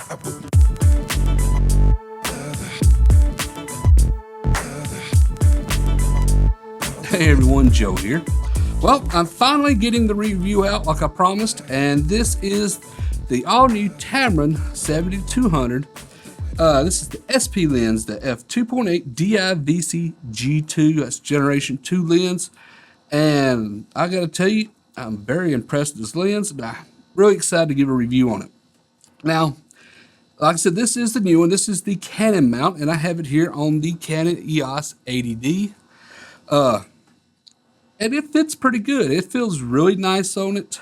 Hey everyone, Joe here. Well, I'm finally getting the review out like I promised, and this is the all-new Tamron 7200. This is the SP lens, the f2.8 DI-VC G2. That's Generation 2 lens, and I gotta tell you, I'm very impressed with this lens, and I'm really excited to give a review on it. Now, like I said, this is the new one. This is the Canon mount, and I have it here on the Canon EOS 80D. And it fits pretty good. It feels really nice on it.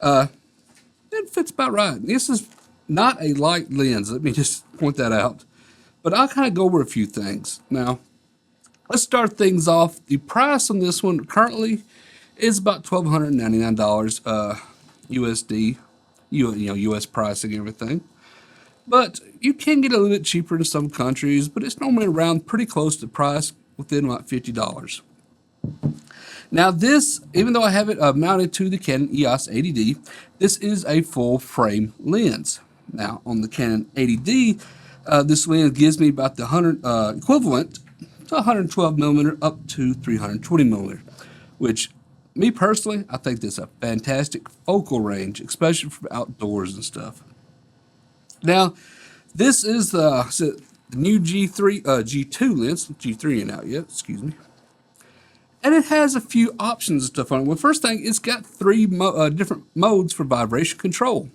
It fits about right. This is not a light lens. Let me just point that out. But I'll kind of go over a few things. Now, let's start things off. The price on this one currently is about $1,299 USD. US pricing and everything. But you can get a little bit cheaper in some countries, but it's normally around pretty close to the price, within about $50. Now this, even though I have it mounted to the Canon EOS 80D, this is a full frame lens. Now on the Canon 80D, this lens gives me about the equivalent to 112 millimeter up to 320 millimeter, which me personally, I think that's a fantastic focal range, especially for outdoors and stuff. Now, this is the new G2 lens, G3 ain't out yet, excuse me. And it has a few options and stuff on it. Well, first thing, it's got three different modes for vibration control.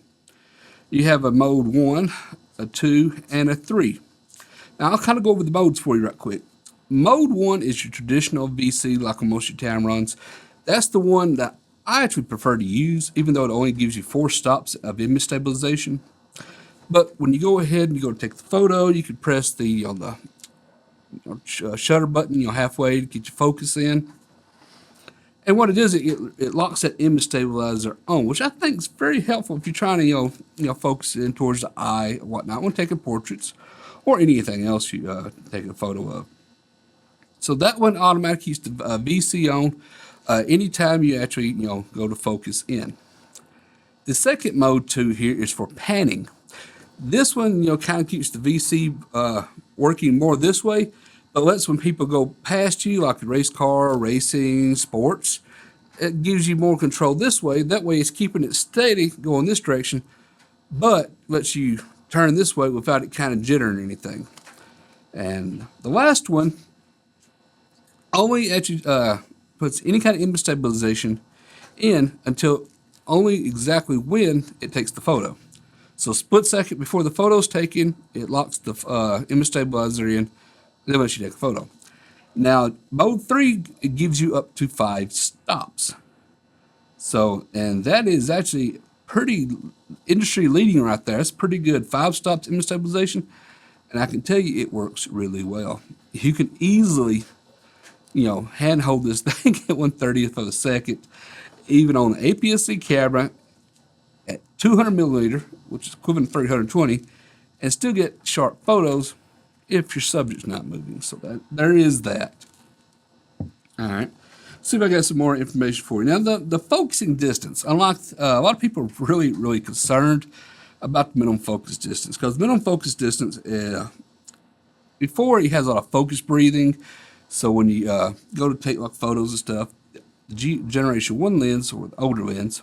You have a mode 1, a 2, and a 3. Now, I'll kind of go over the modes for you right quick. Mode 1 is your traditional VC, like on most of your Tamrons. That's the one that I actually prefer to use, even though it only gives you 4 stops of image stabilization. But when you go ahead and you go to take the photo, you can press the shutter button, halfway to get your focus in. And what it is, it locks that image stabilizer on, which I think is very helpful if you're trying to focus in towards the eye or whatnot when taking portraits or anything else you take a photo of. So that one automatically keeps the VC on anytime you actually go to focus in. The second mode 2 here is for panning. This one kind of keeps the VC working more this way, but lets when people go past you, like a race car, racing, sports, it gives you more control this way. That way it's keeping it steady going this direction, but lets you turn this way without it kind of jittering anything. And the last one only actually puts any kind of image stabilization in until only exactly when it takes the photo. So split second before the photo's taken, it locks the image stabilizer in, and then lets you take a photo. Now, mode 3, it gives you up to 5 stops. So, and that is actually pretty industry leading right there. It's pretty good. 5 stops image stabilization, and I can tell you it works really well. You can easily, handhold this thing at 1/30th of a second, even on an APS-C camera at 200 millimeter, which is equivalent to 320, and still get sharp photos if your subject's not moving. So there is that. All right. See if I got some more information for you. Now, the focusing distance, unlike a lot of people are really, really concerned about the minimum focus distance, because minimum focus distance, before it has a lot of focus breathing. So when you go to take like photos and stuff, the Generation 1 lens or the older lens,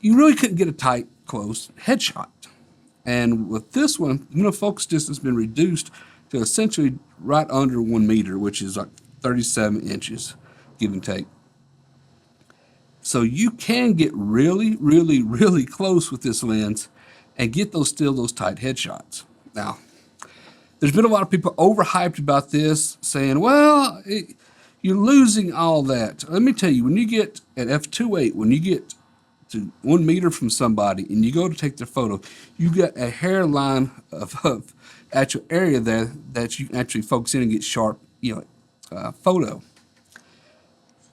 you really couldn't get a tight, close headshot. And with this one, the focus distance has been reduced to essentially right under 1 meter, which is like 37 inches, give and take. So you can get really, really, really close with this lens and get those tight headshots. Now, there's been a lot of people overhyped about this, saying, well, you're losing all that. Let me tell you, when you get at f2.8, when you get to 1 meter from somebody and you go to take their photo, you got a hairline of actual area there that you can actually focus in and get sharp, photo.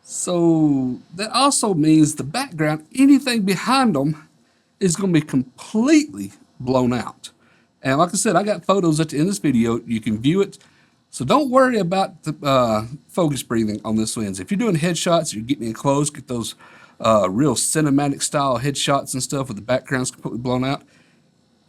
So that also means the background, anything behind them is going to be completely blown out. And like I said, I got photos at the end of this video. You can view it. So don't worry about the focus breathing on this lens. If you're doing headshots, you're getting in close, get those real cinematic style headshots and stuff with the backgrounds completely blown out,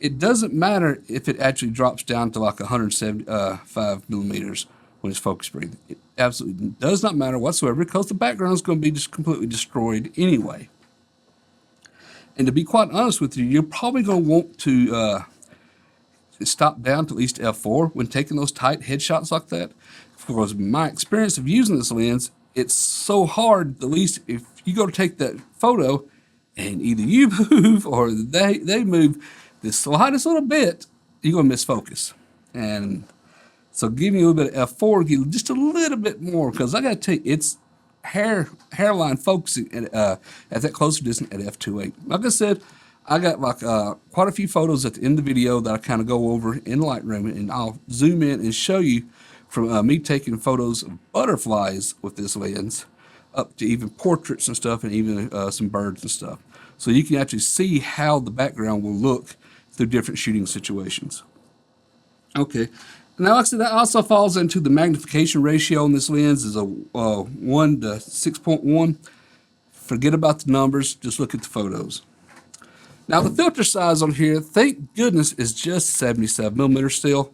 it doesn't matter if it actually drops down to like 175 millimeters when it's focus breathing. It absolutely does not matter whatsoever because the background is going to be just completely destroyed anyway. And to be quite honest with you, you're probably going to want to stop down to at least f4 when taking those tight headshots like that. Because my experience of using this lens, it's so hard, at least if you go to take that photo and either you move or they move the slightest little bit, you're going to miss focus. And so giving you a little bit of f4, give just a little bit more, because I got to tell you, it's hairline focusing at that closer distance at f2.8. Like I said, I got like quite a few photos at the end of the video that I kind of go over in Lightroom, and I'll zoom in and show you from me taking photos of butterflies with this lens up to even portraits and stuff, and even some birds and stuff. So you can actually see how the background will look through different shooting situations. Okay, now like I said, that also falls into the magnification ratio on this lens is a 1 to 6.1. Forget about the numbers, just look at the photos. Now the filter size on here, thank goodness, is just 77 millimeters still.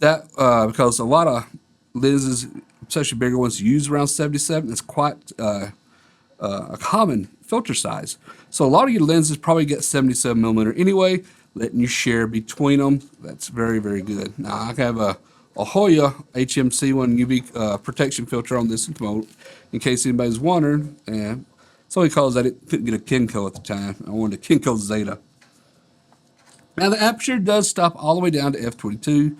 That because a lot of lenses, especially bigger ones, use around 77. It's quite a common filter size. So a lot of your lenses probably get 77 millimeter anyway, letting you share between them. That's very, very good. Now I have a Hoya HMC1 UV protection filter on this mode, in case anybody's wondering. And it's only because I couldn't get a Kinko at the time. I wanted a Kinko Zeta. Now the aperture does stop all the way down to f22,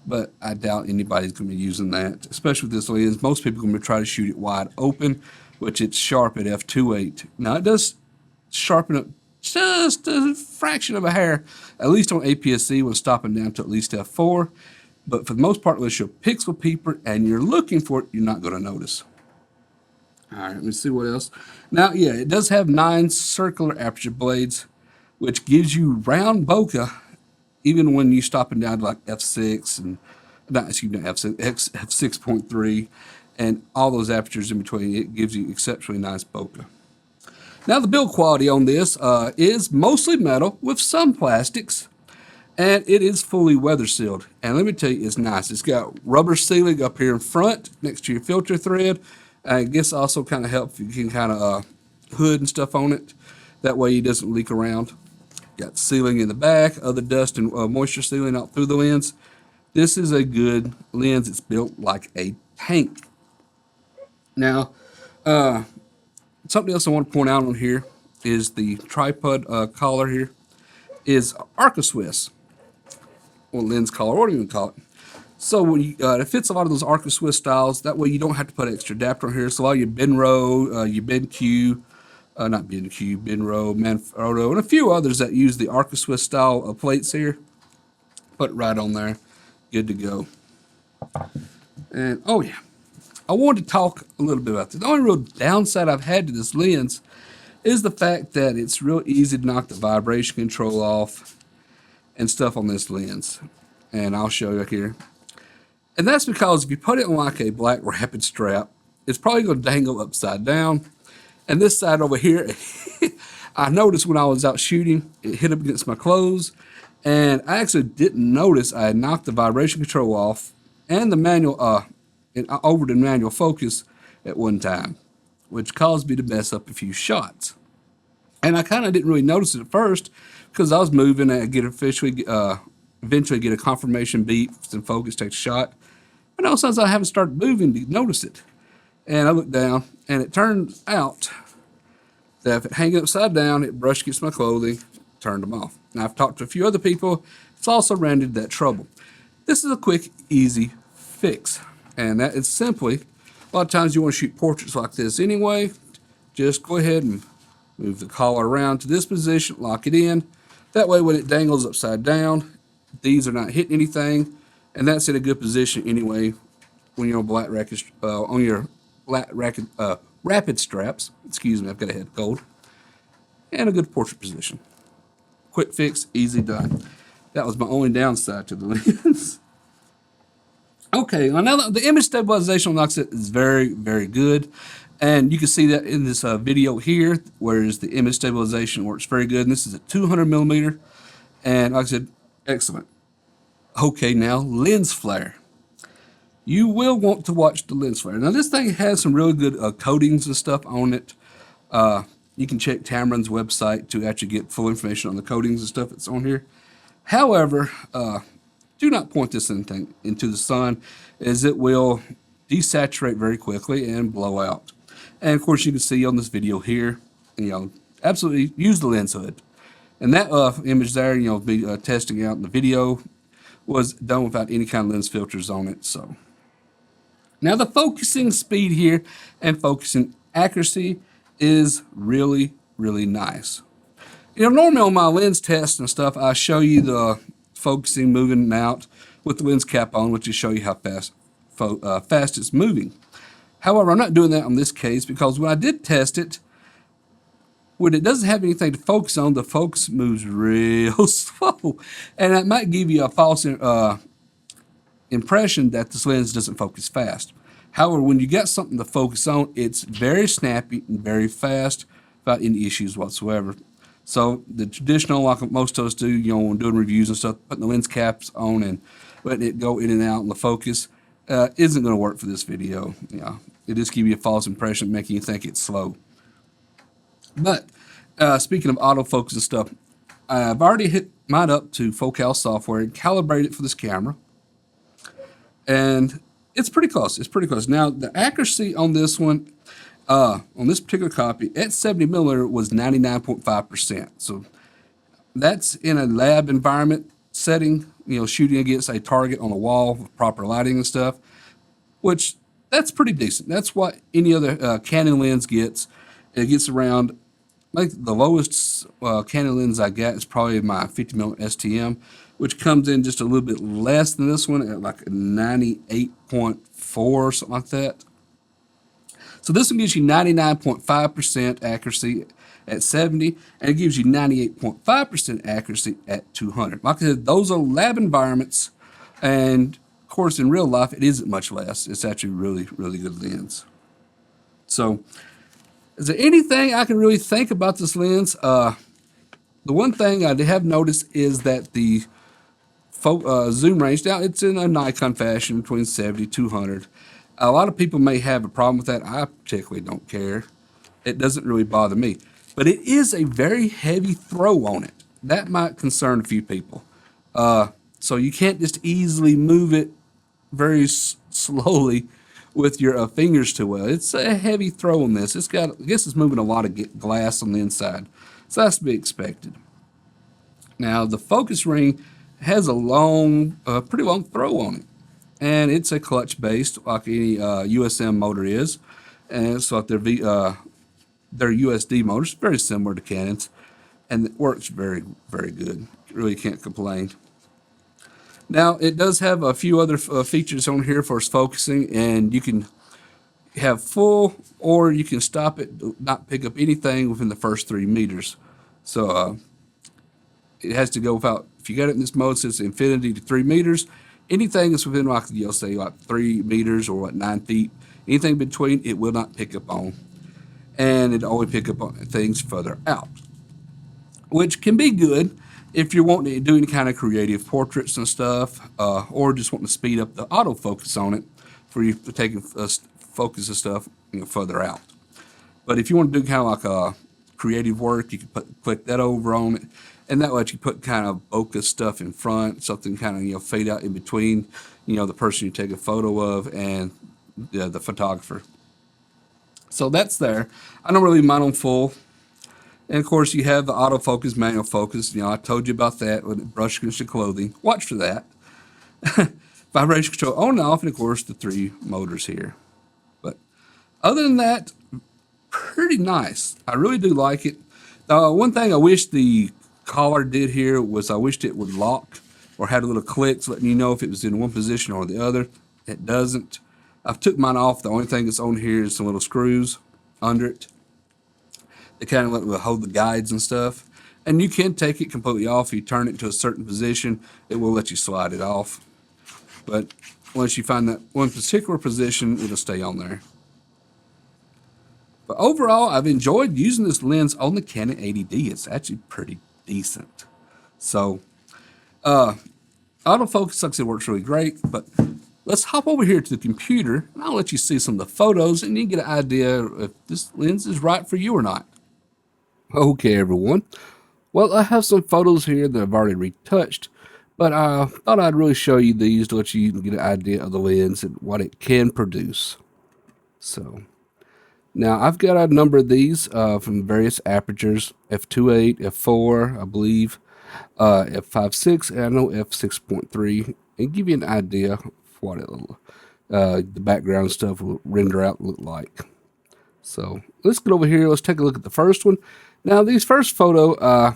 but I doubt anybody's going to be using that, especially with this lens. Most people are going to try to shoot it wide open, which it's sharp at f2.8. Now it does sharpen up just a fraction of a hair, at least on APS-C when stopping down to at least f4. But for the most part, unless you're a pixel peeper and you're looking for it, you're not going to notice. All right, let me see what else. Now, yeah, it does have 9 circular aperture blades, which gives you round bokeh, even when you're stopping down to like f6 and f6, f6.3, and all those apertures in between. It gives you exceptionally nice bokeh. Now, the build quality on this is mostly metal with some plastics, and it is fully weather sealed. And let me tell you, it's nice. It's got rubber sealing up here in front next to your filter thread. I guess also kind of helps if you can kind of hood and stuff on it. That way it doesn't leak around. Got sealing in the back, other dust and moisture sealing out through the lens. This is a good lens. It's built like a tank. Now, something else I want to point out on here is the tripod collar here is Arca Swiss, or lens collar, what do you even call it? So when you, it fits a lot of those Arca Swiss styles. That way you don't have to put extra adapter on here. So a lot of your Benro, your BenQ, not BenQ, Benro, Manfrotto, and a few others that use the Arca Swiss style plates here. Put it right on there. Good to go. And oh yeah, I wanted to talk a little bit about this. The only real downside I've had to this lens is the fact that it's real easy to knock the vibration control off and stuff on this lens. And I'll show you here. And that's because if you put it on like a black rapid strap, it's probably going to dangle upside down. And this side over here, I noticed when I was out shooting, it hit up against my clothes. And I actually didn't notice I had knocked the vibration control off and the manual, over the manual focus at one time, which caused me to mess up a few shots. And I kind of didn't really notice it at first because I was moving and eventually get a confirmation beep and focus, take a shot. But all of a sudden I haven't started moving to notice it. And I looked down, and it turned out that if it hanging upside down, it brushed against my clothing, turned them off. Now I've talked to a few other people. It's also ran into that trouble. This is a quick, easy fix. And that is simply, a lot of times you want to shoot portraits like this anyway. Just go ahead and move the collar around to this position, lock it in. That way when it dangles upside down, these are not hitting anything, and that's in a good position anyway when you're on black racket, on your rapid straps. Excuse me, I've got a head cold. And a good portrait position. Quick fix, easy done. That was my only downside to the lens. Okay, well now the image stabilization on Oxid is very, very good. And you can see that in this video here, whereas the image stabilization works very good. And this is a 200 millimeter. And like I said, excellent. Okay, now lens flare. You will want to watch the lens flare. Now this thing has some really good coatings and stuff on it. You can check Tamron's website to actually get full information on the coatings and stuff that's on here. However, do not point this thing into the sun, as it will desaturate very quickly and blow out. And of course, you can see on this video here, absolutely use the lens hood. And that image there, be testing out in the video, was done without any kind of lens filters on it. So now the focusing speed here and focusing accuracy is really, really nice. Normally on my lens test and stuff, I show you the focusing moving out with the lens cap on, which is show you how fast it's moving. However, I'm not doing that on this case because when I did test it, when it doesn't have anything to focus on, the focus moves real slow. And that might give you a false impression that this lens doesn't focus fast. However, when you got something to focus on, it's very snappy and very fast without any issues whatsoever. So the traditional, like most of us do, when doing reviews and stuff, putting the lens caps on and letting it go in and out in the focus isn't going to work for this video. It just gives you a false impression, making you think it's slow. But speaking of autofocus and stuff, I've already hit mine up to Focal software and calibrated it for this camera. And it's pretty close. It's pretty close. Now, the accuracy on this one, on this particular copy, at 70mm was 99.5%. So that's in a lab environment setting, shooting against a target on a wall with proper lighting and stuff, which that's pretty decent. That's what any other Canon lens gets. It gets around, like the lowest Canon lens I got is probably my 50mm STM, which comes in just a little bit less than this one at like 98.4 or something like that. So this one gives you 99.5% accuracy at 70, and it gives you 98.5% accuracy at 200. Like I said, those are lab environments, and of course in real life it isn't much less. It's actually really, really good lens. So is there anything I can really think about this lens? The one thing I have noticed is that the zoom range, now it's in a Nikon fashion between 70 200. A lot of people may have a problem with that. I particularly don't care. It doesn't really bother me. But it is a very heavy throw on it. That might concern a few people. So you can't just easily move it very slowly with your fingers too well. It's a heavy throw on this. I guess it's moving a lot of glass on the inside. So that's to be expected. Now the focus ring has a pretty long throw on it. And it's a clutch based like any USM motor is. And it's like their USD motors, very similar to Canon's. And it works very, very good. Really can't complain. Now, it does have a few other features on here for its focusing, and you can have full, or you can stop it, not pick up anything within the first 3 meters. So it has to go without, if you got it in this mode, says infinity to 3 meters, anything that's within, like, say, like 3 meters or 9 feet, anything between, it will not pick up on. And it only pick up on things further out, which can be good if you're wanting to do any kind of creative portraits and stuff, or just wanting to speed up the autofocus on it for you for taking focus and stuff further out. But if you want to do kind of like a creative work, you can click that over on it, and that lets you put kind of bokeh stuff in front, something kind of fade out in between the person you take a photo of and the photographer. So that's there. I don't really mind on full. And of course, you have the autofocus, manual focus. I told you about that with the brush against your clothing. Watch for that. Vibration control on and off, and of course, the 3 motors here. But other than that, pretty nice. I really do like it. One thing I wish the collar did here was I wished it would lock or had a little clicks letting you know if it was in one position or the other. It doesn't. I've took mine off. The only thing that's on here is some little screws under it. They kind of will hold the guides and stuff. And you can take it completely off. If you turn it to a certain position, it will let you slide it off. But once you find that one particular position, it'll stay on there. But overall, I've enjoyed using this lens on the Canon 80D. It's actually pretty decent. So Autofocus, like I said, works really great, but let's hop over here to the computer, and I'll let you see some of the photos, and you get an idea if this lens is right for you or not. Okay, everyone. Well, I have some photos here that I've already retouched, but I thought I'd really show you these to let you get an idea of the lens and what it can produce. So, now I've got a number of these from various apertures, f2.8, f4, I believe, f5.6, and I know f6.3, and give you an idea of what the background stuff will render out look like. So let's get over here. Let's take a look at the first one. Now, these first photo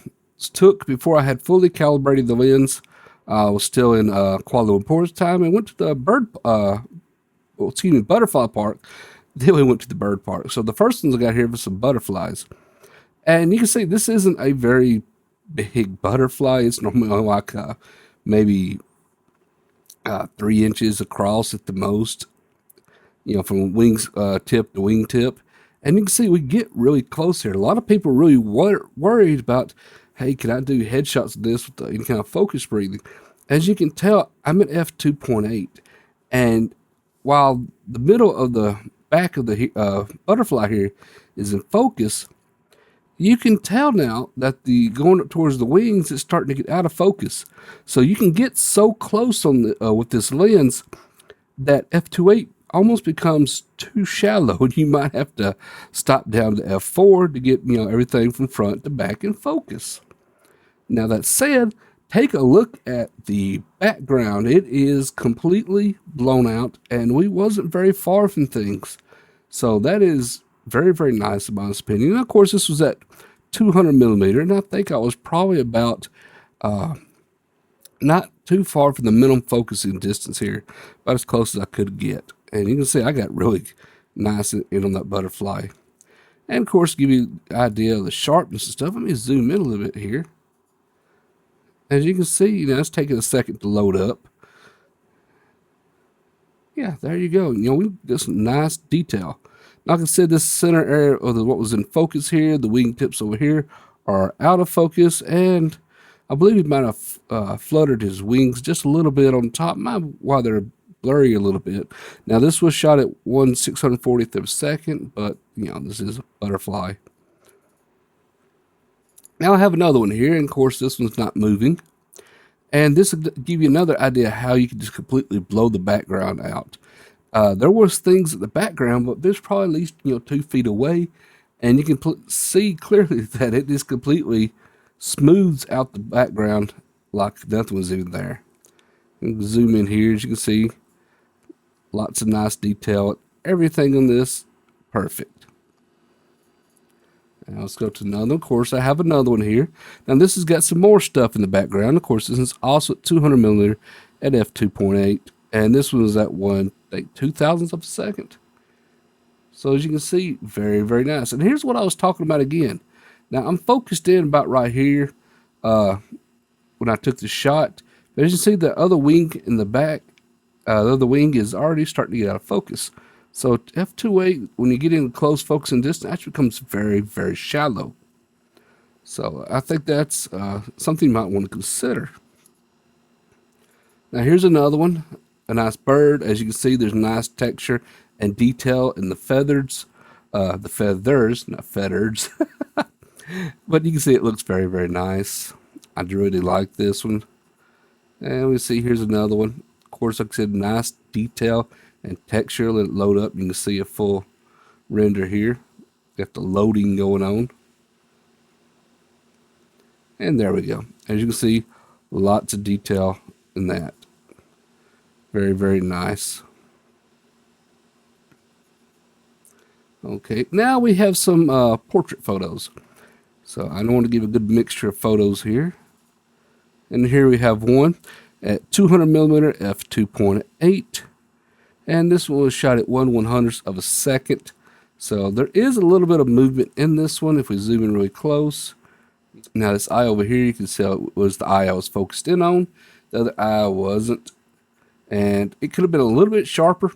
took before I had fully calibrated the lens. I was still in Kuala Lumpur's time and went to the butterfly park. Then we went to the bird park. So the first ones I got here was some butterflies. And you can see this isn't a very big butterfly. It's normally like maybe 3 inches across at the most, from wings tip to wing tip. And you can see we get really close here. A lot of people are really worried about, hey, can I do headshots of this with any kind of focus breathing? As you can tell, I'm at f2.8. And while the middle of the back of the butterfly here is in focus, you can tell now that the going up towards the wings is starting to get out of focus. So you can get so close on the with this lens that f2.8 almost becomes too shallow. You might have to stop down to f4 to get everything from front to back in focus. Now that said, take a look at the background. It is completely blown out, and we wasn't very far from things. So that is very, very nice in my opinion. And of course, this was at 200 millimeter, and I think I was probably about not too far from the minimum focusing distance here, about as close as I could get. And you can see I got really nice in on that butterfly. And of course, give you an idea of the sharpness and stuff. Let me zoom in a little bit here. As you can see, it's taking a second to load up. Yeah, there you go. We got some nice detail. Like I said, this center area of what was in focus here, the wingtips over here, are out of focus, and I believe he might have fluttered his wings just a little bit on top, while they're blurry a little bit. Now, this was shot at 1/640th of a second, but, this is a butterfly. Now, I have another one here, and of course, this one's not moving. And this will give you another idea how you can just completely blow the background out. There was things at the background, but there's probably at least 2 feet away, and you can see clearly that it just completely smooths out the background like nothing was even there. You can zoom in here, as you can see, lots of nice detail. Everything on this, perfect. Now let's go to another. Of course, I have another one here. Now this has got some more stuff in the background. Of course, this is also at 200 millimeter at f2.8, and this one is at 2,000th of a second. So as you can see, very, very nice. And here's what I was talking about again. Now I'm focused in about right here when I took the shot. But as you can see, the other wing in the back, the other wing is already starting to get out of focus. So f2.8, when you get in close focus and distance, actually becomes very, very shallow. So I think that's something you might want to consider. Now here's another one, a nice bird. As you can see, there's nice texture and detail in the feathers, not feathers. But you can see it looks very, very nice. I really like this one. And we see here's another one. Of course, like I said, nice detail and texture. Let it load up. You can see a full render here. Got the loading going on. And there we go. As you can see, lots of detail in that. Very, very nice. Okay, now we have some portrait photos. So I want to give a good mixture of photos here. And here we have one at 200 millimeter f2.8. And this one was shot at 1/100th of a second. So there is a little bit of movement in this one if we zoom in really close. Now this eye over here, you can see it was the eye I was focused in on. The other eye wasn't. And it could have been a little bit sharper,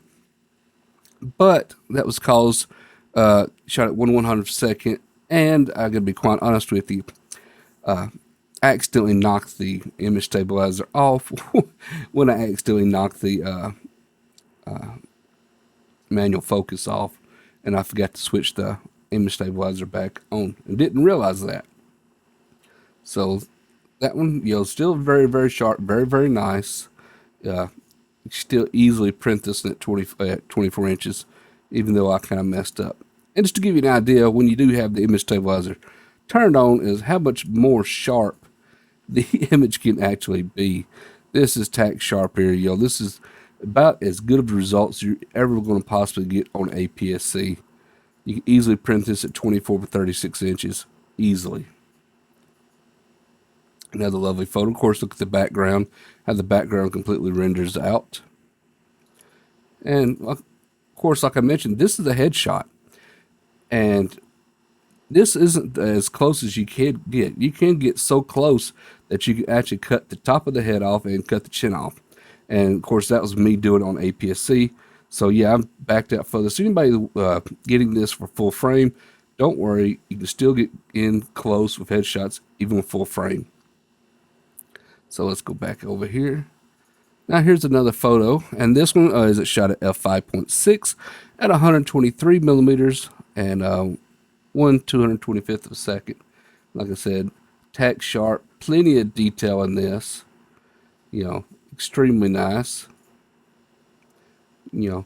but that was caused shot at 1/100th second. And I'm going to be quite honest with you. accidentally knocked the image stabilizer off when I accidentally knocked the manual focus off, and I forgot to switch the image stabilizer back on and didn't realize that. So that one, still very, very sharp, very, very nice. You still easily print this at 24 inches, even though I kind of messed up. And just to give you an idea, when you do have the image stabilizer turned on, is how much more sharp the image can actually be. This is tack sharp here, This is about as good of results you're ever going to possibly get on APS-C. You can easily print this at 24 by 36 inches, easily. Another lovely photo. Of course, look at the background, how the background completely renders out. And of course, like I mentioned, this is a headshot. And this isn't as close as you can get. You can get so close that you can actually cut the top of the head off and cut the chin off. And of course, that was me doing it on APS-C. So yeah, I'm backed out further. So anybody getting this for full frame, don't worry. You can still get in close with headshots, even with full frame. So let's go back over here. Now here's another photo, and this one is a shot at f5.6 at 123 millimeters and 1/225th of a second. Like I said, tack sharp, plenty of detail in this. Extremely nice. You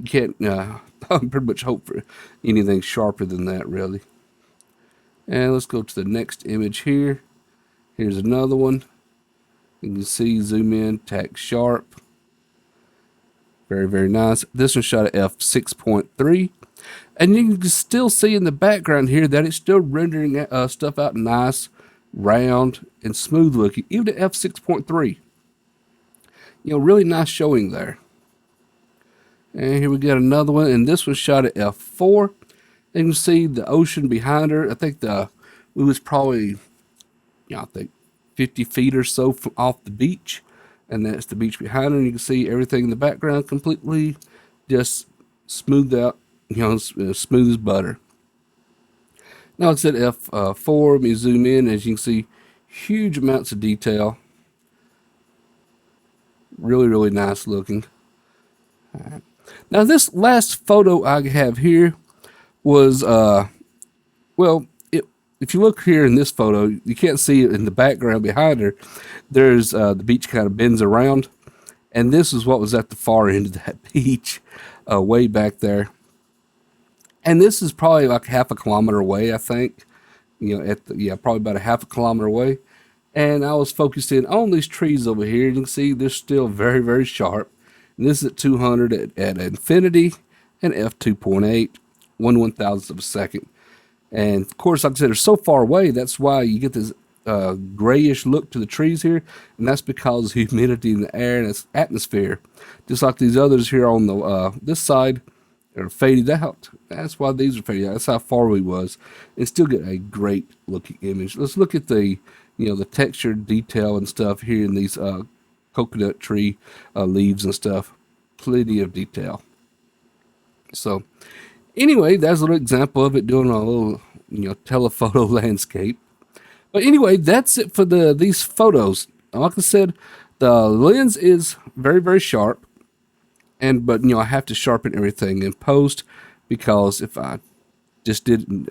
can't pretty much hope for anything sharper than that, really. And let's go to the next image here. Here's another one. You can see, zoom in, tack sharp. Very, very nice. This one shot at f6.3. And you can still see in the background here that it's still rendering stuff out nice, round, and smooth looking, even at f6.3. Really nice showing there. And here we got another one, and this one shot at f4. You can see the ocean behind her. I think it was probably, I think 50 feet or so off the beach, and that's the beach behind her. And you can see everything in the background completely just smoothed out, smooth as butter. Now it's at f4. Let me zoom in. As you can see, huge amounts of detail. Really, really nice looking. All right. Now this last photo I have here was, if you look here in this photo, you can't see it in the background behind her. There's the beach kind of bends around, and this is what was at the far end of that beach, way back there. And this is probably like half a kilometer away, I think. Probably about a half a kilometer away. And I was focused in on these trees over here. You can see they're still very, very sharp. And this is at 200 at infinity and f2.8, 1/1000th of a second. And of course, like I said, they're so far away. That's why you get this grayish look to the trees here. And that's because of humidity in the air and its atmosphere. Just like these others here on the this side are faded out. That's why these are faded out. That's how far we was. And still get a great looking image. Let's look at the the textured detail and stuff here in these coconut tree leaves and stuff. Plenty of detail. So anyway, that's a little example of it, doing a little telephoto landscape. But anyway, that's it for these photos. Like I said, the lens is very, very sharp, but I have to sharpen everything in post, because if I just did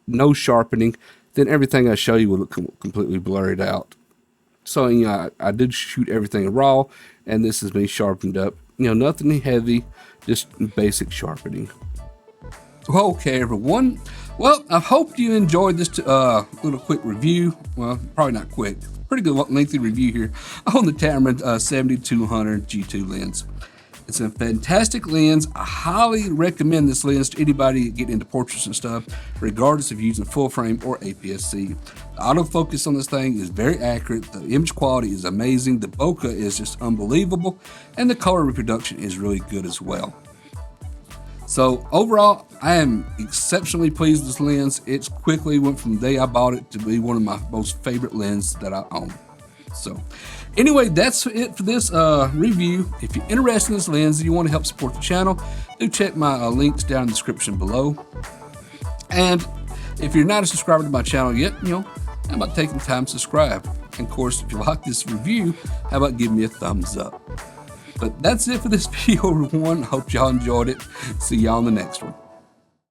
no sharpening, then everything I show you will look completely blurred out. So I did shoot everything raw, and this is me sharpened up. Nothing heavy, just basic sharpening. Okay, everyone. Well, I hope you enjoyed this little quick review. Well, probably not quick. Pretty good lengthy review here on the Tamron 7200 G2 lens. It's a fantastic lens. I highly recommend this lens to anybody getting into portraits and stuff, regardless if you're using full frame or APS-C. The autofocus on this thing is very accurate. The image quality is amazing. The bokeh is just unbelievable. And the color reproduction is really good as well. So overall, I am exceptionally pleased with this lens. It quickly went from the day I bought it to be one of my most favorite lenses that I own. So anyway, that's it for this review. If you're interested in this lens and you want to help support the channel, do check my links down in the description below. And if you're not a subscriber to my channel yet, how about taking time to subscribe? And of course, if you like this review, how about giving me a thumbs up? But that's it for this video, everyone. I hope y'all enjoyed it. See y'all in the next one.